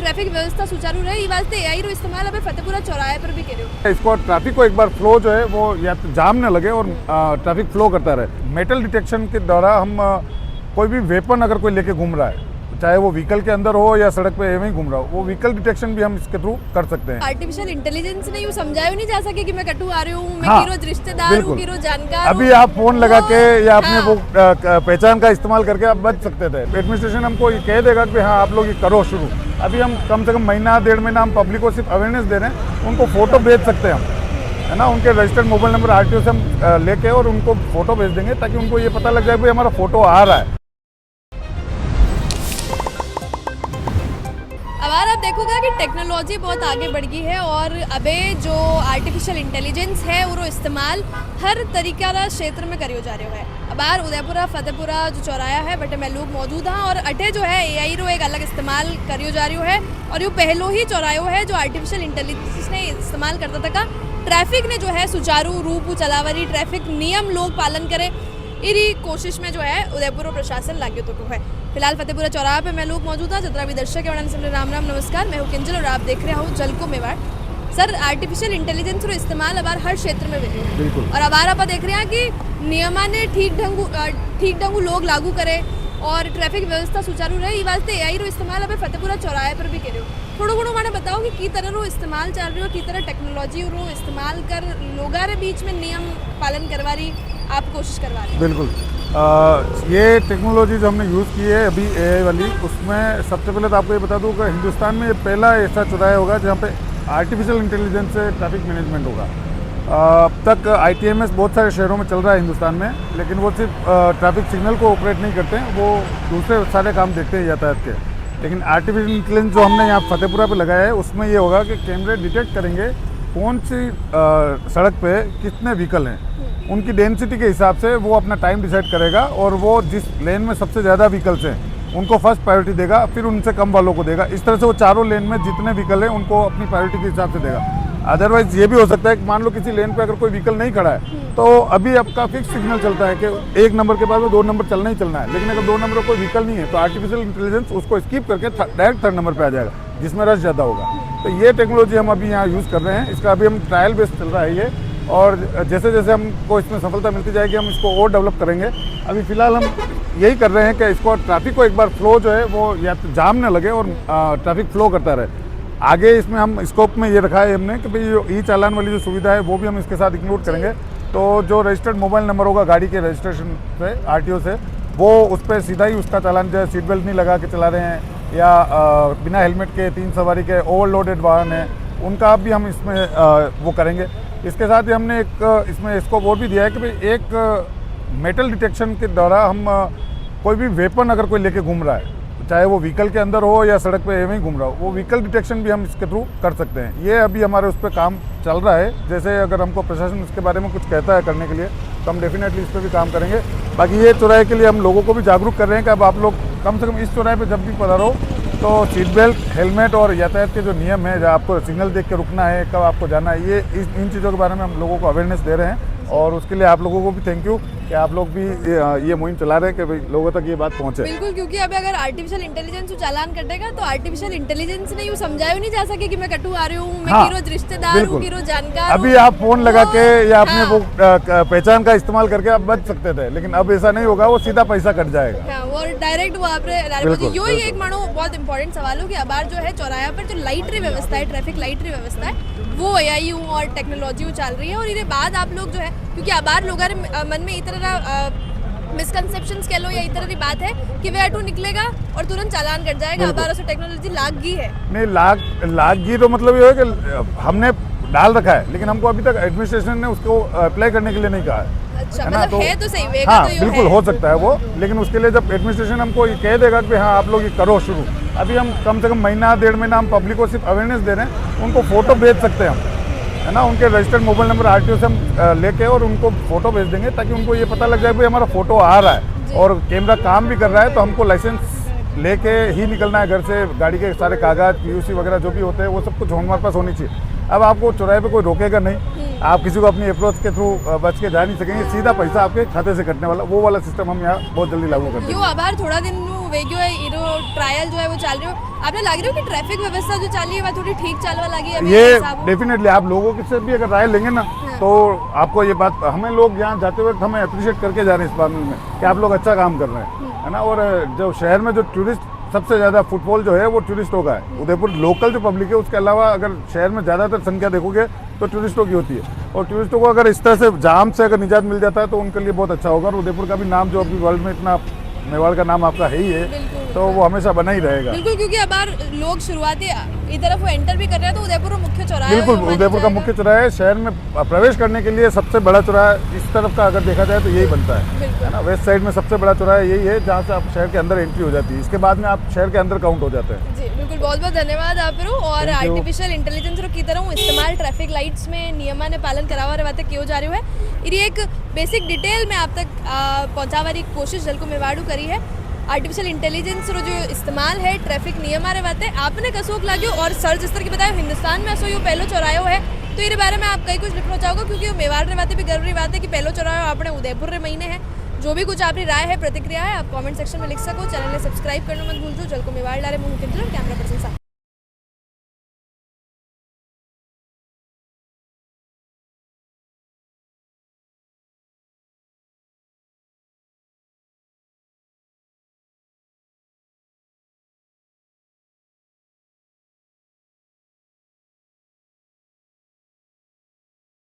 Traffic व्यवस्था सुचारू रहे ये वास्ते एआई रो इस्तेमाल अब फतेहपुरा चौराहे पर भी करो। इसको ट्रैफिक को एक बार फ्लो जो है वो या तो जाम न लगे और ट्रैफिक फ्लो करता रहे। मेटल डिटेक्शन के द्वारा हम कोई भी वेपन अगर कोई लेके घूम रहा है, चाहे वो व्हीकल के अंदर हो या सड़क पे एवं ही घूम रहा हो, वो व्हीकल डिटेक्शन भी हम इसके थ्रू कर सकते हैं। आर्टिफिशियल इंटेलिजेंस ने यूं समझाया नहीं जा सके कि मैं कटु आ रही हूँ, मैं हाँ, किरो रिश्तेदार हूँ, किरो जानकार हूँ। अभी आप फोन लगा के या अपने वो पहचान का इस्तेमाल करके आप बच सकते थे। एडमिनिस्ट्रेशन हमको ये कह देगा कि हाँ आप लोग ये करो शुरू। अभी हम कम से कम महीना 1.5 महीना हम पब्लिक को सिर्फ अवेयरनेस दे रहे हैं, उनको फोटो भेज सकते हैं हम, है ना, उनके रजिस्टर्ड मोबाइल नंबर आरटीओ से हम लेके और उनको फोटो भेज देंगे ताकि उनको ये पता लग जाए कि हमारा फोटो आ रहा है। अब आप देखोगे कि टेक्नोलॉजी बहुत आगे बढ़ गई है और अबे जो आर्टिफिशियल इंटेलिजेंस है वो इस्तेमाल हर तरीका रा क्षेत्र में करियो जा रहा है। अब यार उदयपुरा फतेहपुरा जो चौराया है बटे में लोग मौजूद हैं और अटे जो है एआई रो एक अलग इस्तेमाल करियो जा रही है और यो पहलो ही चौरायो है जो आर्टिफिशियल इंटेलिजेंस ने इस्तेमाल करता था का ट्रैफिक ने जो है सुचारू रूप चलावरी ट्रैफिक नियम लोग पालन करे इरी कोशिश में जो है उदयपुर प्रशासन लाग्यो तो है। फिलहाल फतेहपुरा चौराहा पे मैं लोग मौजूद हैं। जितना भी दर्शक है राम राम नमस्कार, मैं हूँ किंजल और आप देख रहे हो जलको मेवाड़। सर आर्टिफिशियल इंटेलिजेंस रो इस्तेमाल अब हर क्षेत्र में बिल्कुल और अब आप देख रहे हैं कि नियमा ने ठीक ढंगू लोग लागू करे और ट्रैफिक व्यवस्था सुचारू रहे ये वास्ते एआई रो इस्तेमाल अब फतेहपुरा चौराहे पर भी करो। थोड़ा घणो मैंने बताओ कि तरह रो इस्तेमाल चल रही हो, की तरह टेक्नोलॉजी रो इस्तेमाल कर लोगों के बीच में नियम पालन करवा रही आप कोशिश करवा रहे हैं। बिल्कुल ये टेक्नोलॉजी जो हमने यूज़ की है अभी एआई वाली, उसमें सबसे पहले तो आपको ये बता दूं कि हिंदुस्तान में ये पहला ऐसा चौराहा होगा जहाँ पे आर्टिफिशियल इंटेलिजेंस से ट्रैफिक मैनेजमेंट होगा। अब तक आईटीएमएस बहुत सारे शहरों में चल रहा है हिंदुस्तान में, लेकिन वो सिर्फ ट्रैफिक सिग्नल को ऑपरेट नहीं करते हैं, वो दूसरे सारे काम देखते हैं यातायात के। लेकिन आर्टिफिशियल इंटेलिजेंस जो हमने यहाँ फतेहपुरा पे लगाया है उसमें ये होगा कि कैमरे डिटेक्ट करेंगे कौन सी सड़क पे कितने व्हीकल हैं, उनकी डेंसिटी के हिसाब से वो अपना टाइम डिसाइड करेगा और वो जिस लेन में सबसे ज़्यादा व्हीकल्स हैं उनको फर्स्ट प्रायोरिटी देगा, फिर उनसे कम वालों को देगा। इस तरह से वो चारों लेन में जितने व्हीकल हैं उनको अपनी प्रायोरिटी के हिसाब से देगा। अदरवाइज ये भी हो सकता है कि मान लो किसी लेन पे अगर कोई व्हीकल नहीं खड़ा है तो अभी आपका फिक्स सिग्नल चलता है कि 1 नंबर के बाद में 2 नंबर चलना ही चलना है, लेकिन अगर 2 नंबर कोई व्हीकल नहीं है तो आर्टिफिशियल इंटेलिजेंस उसको स्किप करके डायरेक्ट 3rd नंबर पे आ जाएगा जिसमें रश ज़्यादा होगा। तो ये टेक्नोलॉजी हम अभी यहाँ यूज़ कर रहे हैं, इसका अभी हम ट्रायल बेस चल रहा है ये, और जैसे जैसे हमको इसमें सफलता मिलती जाएगी हम इसको और डेवलप करेंगे। अभी फ़िलहाल हम यही कर रहे हैं कि इसको ट्रैफिक को एक बार फ्लो जो है वो या तो जाम न लगे और ट्रैफिक फ्लो करता रहे। आगे इसमें हम स्कोप में ये रखा है हमने कि भाई जो ई चालान वाली जो सुविधा है वो भी हम इसके साथ इंक्लूड करेंगे। तो जो रजिस्टर्ड मोबाइल नंबर होगा गाड़ी के रजिस्ट्रेशन से आरटीओ से, वो उस पर सीधा ही उसका चालान, जो सीट बेल्ट नहीं लगा के चला रहे हैं या बिना हेलमेट के 3 सवारी के ओवरलोडेड वाहन है, उनका भी हम इसमें वो करेंगे। इसके साथ ही हमने एक इसमें स्कोप और भी दिया है कि भाई एक मेटल डिटेक्शन के द्वारा हम कोई भी वेपन अगर कोई लेके घूम रहा है, चाहे वो व्हीकल के अंदर हो या सड़क पे एवं ही घूम रहा हो, वो व्हीकल डिटेक्शन भी हम इसके थ्रू कर सकते हैं। ये अभी हमारे उस पर काम चल रहा है। जैसे अगर हमको प्रशासन इसके बारे में कुछ कहता है करने के लिए तो हम डेफिनेटली इस पर भी काम करेंगे। बाकी ये चौराहे के लिए हम लोगों को भी जागरूक कर रहे हैं कि अब आप लोग कम से कम इस चौराहे पर जब भी पधारो तो सीट बेल्ट, हेलमेट और यातायात के जो नियम है, जहाँ आपको सिग्नल देख के रुकना है, कब आपको जाना है, ये इन चीज़ों के बारे में हम लोगों को अवेयरनेस दे रहे हैं। और उसके लिए आप लोगों को भी थैंक यू कि आप लोग भी ये मुहिम चला रहे हैं कि भाई लोगों तक ये बात पहुंचे। बिल्कुल, क्योंकि अभी अगर आर्टिफिशियल इंटेलिजेंस चालान कटेगा तो आर्टिफिशियल इंटेलिजेंस ने यूं समझाया नहीं जा सके कि मैं कटु आ रही हूँ, मैं हाँ, किरो रिश्तेदार हूँ, किरो जानकार। अभी आप फोन लगा के या अपने वो पहचान का इस्तेमाल करके आप बच सकते थे, लेकिन अब ऐसा नहीं होगा, वो सीधा पैसा कट जाएगा। हाँ, वो डायरेक्ट वो आप यो ही एक मानो बहुत इंपॉर्टेंट सवाल हो कि अब जो है चौराहा पर जो लाइटरी व्यवस्था है, ट्रैफिक लाइटरी व्यवस्था है, वो एआई और टेक्नोलॉजी चल रही है। और इसके बाद आप लोग जो है, क्योंकि अब लोगों मन में इतना मिसकंसेप्शंस कह लो या इस तरह की बात है कि वे ऑटो निकलेगा और तुरंत चालान कट जाएगा, अब उसे टेक्नोलॉजी लाग गई है। नहीं, लाग गई तो मतलब ये है कि हमने डाल रखा है, लेकिन हमको अभी तक एडमिनिस्ट्रेशन ने उसको अप्लाई करने के लिए नहीं कहा है। अच्छा, है मतलब है तो सही, वेगा हाँ, तो बिल्कुल हो सकता है वो, लेकिन उसके लिए जब एडमिनिस्ट्रेशन हमको ये कह देगा कि हाँ आप लोग ये करो शुरू, अभी हम कम से कम महीना 1.5 महीना हम पब्लिक को सिर्फ अवेयरनेस दे रहे हैं, उनको फोटो भेज सकते हैं हम, है ना, उनके रजिस्टर्ड मोबाइल नंबर आरटीओ से हम लेके और उनको फोटो भेज देंगे ताकि उनको ये पता लग जाए कि हमारा फोटो आ रहा है और कैमरा काम भी कर रहा है। तो हमको लाइसेंस लेके ही निकलना है घर से, गाड़ी के सारे कागज, पीयूसी वगैरह जो भी होते हैं वो सब कुछ हमारे पास होनी चाहिए। अब आपको चौराहे पे कोई रोकेगा नहीं, आप किसी को अपनी अप्रोच के थ्रू बच के जा नहीं सकेंगे, सीधा पैसा आपके खाते से कटने वाला, वो वाला सिस्टम हम यहाँ बहुत जल्दी लागू कर देंगे। यो आभार थोड़ा दिन वेग्यो है, इरो ट्रायल जो है वो चल रही हो, आपने लाग रही हो कि ट्रैफिक व्यवस्था जो चाली है वह थोड़ी ठीक चालवा लगी है ये डेफिनेटली आप लोगों की से भी अगर राय लेंगे ना तो आपको ये बात, हमें लोग यहाँ जाते वक्त हमें अप्रिशिएट करके जा रहे हैं इस मामले में कि आप लोग अच्छा काम कर रहे हैं, है ना। और जो शहर में जो टूरिस्ट सबसे ज़्यादा फुटफॉल जो है वो टूरिस्टों का है। उदयपुर लोकल जो पब्लिक है उसके अलावा अगर शहर में ज़्यादातर संख्या देखोगे तो टूरिस्टों की होती है, और टूरिस्टों को अगर इस तरह से जाम से अगर निजात मिल जाता है तो उनके लिए बहुत अच्छा होगा। और उदयपुर का भी नाम जो अभी वर्ल्ड में इतना, मेवाड़ का नाम आपका है ही है, तो वो हमेशा बना ही रहेगा। बिल्कुल, क्योंकि अब बार लोग शुरुआती तरफ वो एंटर भी कर रहे हैं तो उदयपुर मुख्य चौराहा बिल्कुल, उदयपुर का मुख्य चौराहा है। शहर में प्रवेश करने के लिए सबसे बड़ा चौराहा इस तरफ का अगर देखा जाए तो यही बनता है ना। वेस्ट साइड में सबसे बड़ा चौराहा यही है जहाँ से आप शहर के अंदर एंट्री हो जाती है, इसके बाद में आप शहर के अंदर काउंट हो जाते हैं। जी बिल्कुल, बहुत बहुत धन्यवाद आपरो। और आर्टिफिशियल इंटेलिजेंस की तरह इस्तेमाल ट्रैफिक लाइट्स में नियमाने पालन करावा बातें क्यों जा रही है, ये एक बेसिक डिटेल में आप तक पहुँचावारी कोशिश जल को मेवाड़ू करी है। आर्टिफिशियल इंटेलिजेंस रो जो इस्तेमाल है ट्रैफिक नियम आ बातें आपने कसोक लाग्यो, और सर जिस तरह की बताया हिंदुस्तान में असो यो पहलो चौरायो है, तो ये बारे में आप कई कुछ लिखना चाहोगे, क्योंकि मेवाड़ रे बातें भी गर्व की बात है कि पहलो चौरायो अपने उदयपुर रे महीने है। जो भी कुछ आपकी राय है, प्रतिक्रिया है, आप कमेंट सेक्शन में लिख सको। चैनल ने सब्सक्राइब करना मत भूलजो। जल को मेवाड़ लारे मुँह कैमरा पर्सन साथ।